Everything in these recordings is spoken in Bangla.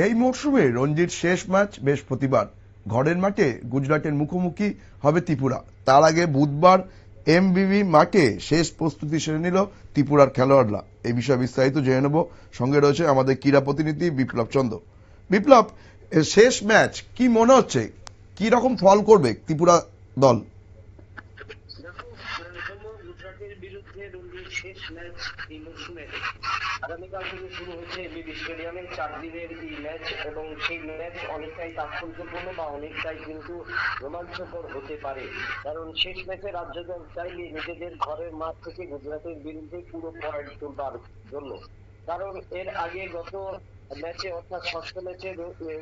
এই মরশুমে রঞ্জির শেষ ম্যাচ বৃহস্পতিবার ঘরের মাঠে গুজরাটের মুখোমুখি হবে ত্রিপুরা। তার আগে বুধবার এমবিবি মাঠে শেষ প্রস্তুতি সেরে নিল ত্রিপুরার খেলোয়াড়রা। এই বিষয়ে বিস্তারিত জেনে নেব, সঙ্গে রয়েছে আমাদের ক্রীড়া প্রতিনিধি বিপ্লব চন্দ্র। বিপ্লব, শেষ ম্যাচ কি মনে হচ্ছে, কি রকম ফল করবে ত্রিপুরা দল? গুজরাটের বিরুদ্ধে রঞ্জির শেষ ম্যাচ এই মরশুমে আগামীকাল থেকে শুরু হচ্ছে এমবিবি স্টেডিয়ামে 4 দিনের এই ম্যাচ, এবং সেই ম্যাচ অনেকটাই তাৎপর্যপূর্ণ বা অনেকটাই কিন্তু রোমাঞ্চকর হতে পারে। কারণ শেষ ম্যাচে রাজ্য দল চাইলে নিজেদের ঘরের মাঠ থেকে গুজরাটের বিরুদ্ধে পুরো পয়েন্ট তুলবার জন্য। কারণ এর আগে গত ম্যাচে অর্থাৎ ষষ্ঠ ম্যাচে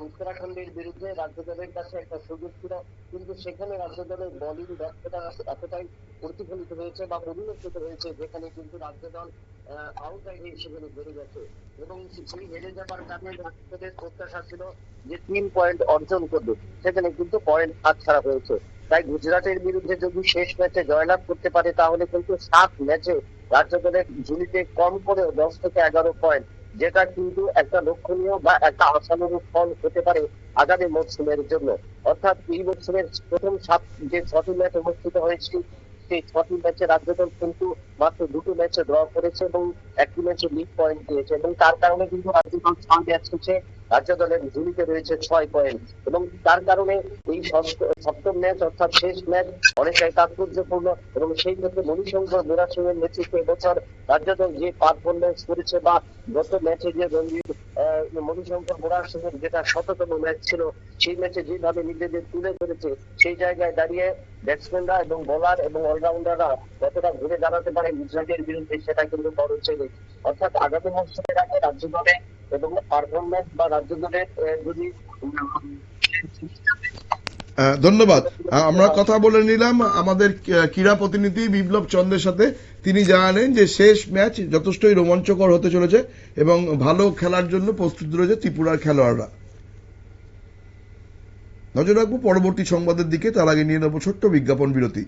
উত্তরাখণ্ডের বিরুদ্ধে রাজ্য দলের কাছে একটা সুযোগ ছিল, কিন্তু সেখানে রাজ্য দলের বোলিং দক্ষতা এতটাই প্রতিফলিত হয়েছে বা পরিবর্তিত হয়েছে, যেখানে কিন্তু রাজ্য দল আউটসাইডে সেখানে বেড়ে গেছে, এবং সেই হেরে যাবার কারণে রাজ্য দলের প্রত্যাশা ছিল যে 3 পয়েন্ট অর্জন করবে, সেখানে কিন্তু পয়েন্ট হাতছাড়া হয়েছে। তাই গুজরাটের বিরুদ্ধে যদি শেষ ম্যাচে জয়লাভ করতে পারে তাহলে কিন্তু 7 ম্যাচে রাজ্য দলের ঝুলিতে কম করেও 10 থেকে 11 পয়েন্ট, যেটা কিন্তু একটা লক্ষণীয় বা একটা আশানুরূপ ফল হতে পারে আগামী মরশুমের জন্য। অর্থাৎ এই মরশুমের প্রথম 6টি ম্যাচ অনুষ্ঠিত হয়েছে, সেই 6টি ম্যাচে রাজ্য দল কিন্তু মাত্র 2টি ম্যাচে ড্র করেছে এবং 1টি ম্যাচে লিগ পয়েন্ট দিয়েছে, এবং তার কারণে কিন্তু রাজ্য দল 6 ম্যাচ শেষে রাজ্য দলের ঝুলিতে রয়েছে 6 পয়েন্ট, এবং তার কারণে এই সপ্তম ম্যাচ অর্থাৎ শেষ ম্যাচ অনেকটাই তাৎপর্যপূর্ণ। এবং সেই ক্ষেত্রে মণিশঙ্কর মোরা সিং এর নেতৃত্বে এবছর রাজ্য দল যে পারফরমেন্স করেছে বা গত ম্যাচে যে রঞ্জিত মণিশঙ্কর মোরা সিং এর যেটা 100তম ম্যাচ ছিল, সেই ম্যাচে যেভাবে নিজেদের তুলে ধরেছে, সেই জায়গায় দাঁড়িয়ে ব্যাটসম্যানরা এবং বোলার এবং অলরাউন্ডাররা কতটা ঘুরে দাঁড়াতে পারে গুজরাটের বিরুদ্ধে, সেটা কিন্তু বড় চ্যালেঞ্জ। অর্থাৎ আগামী মরশুমের আগে রাজ্য দলে এবং পারফরমেন্স বা রাজ্য দলের যদি ধন্যবাদ। আমরা কথা বলে নিলাম আমাদের ক্রীড়া প্রতিনিধি বিপ্লব চন্দ্রের সাথে। তিনি জানালেন যে শেষ ম্যাচ যথেষ্টই রোমাঞ্চকর হতে চলেছে এবং ভালো খেলার জন্য প্রস্তুত রয়েছে ত্রিপুরার খেলোয়াড়রা। নজর রাখবো পরবর্তী সংবাদের দিকে, তার আগে নিয়ে নেব ছোট্ট বিজ্ঞাপন বিরতি।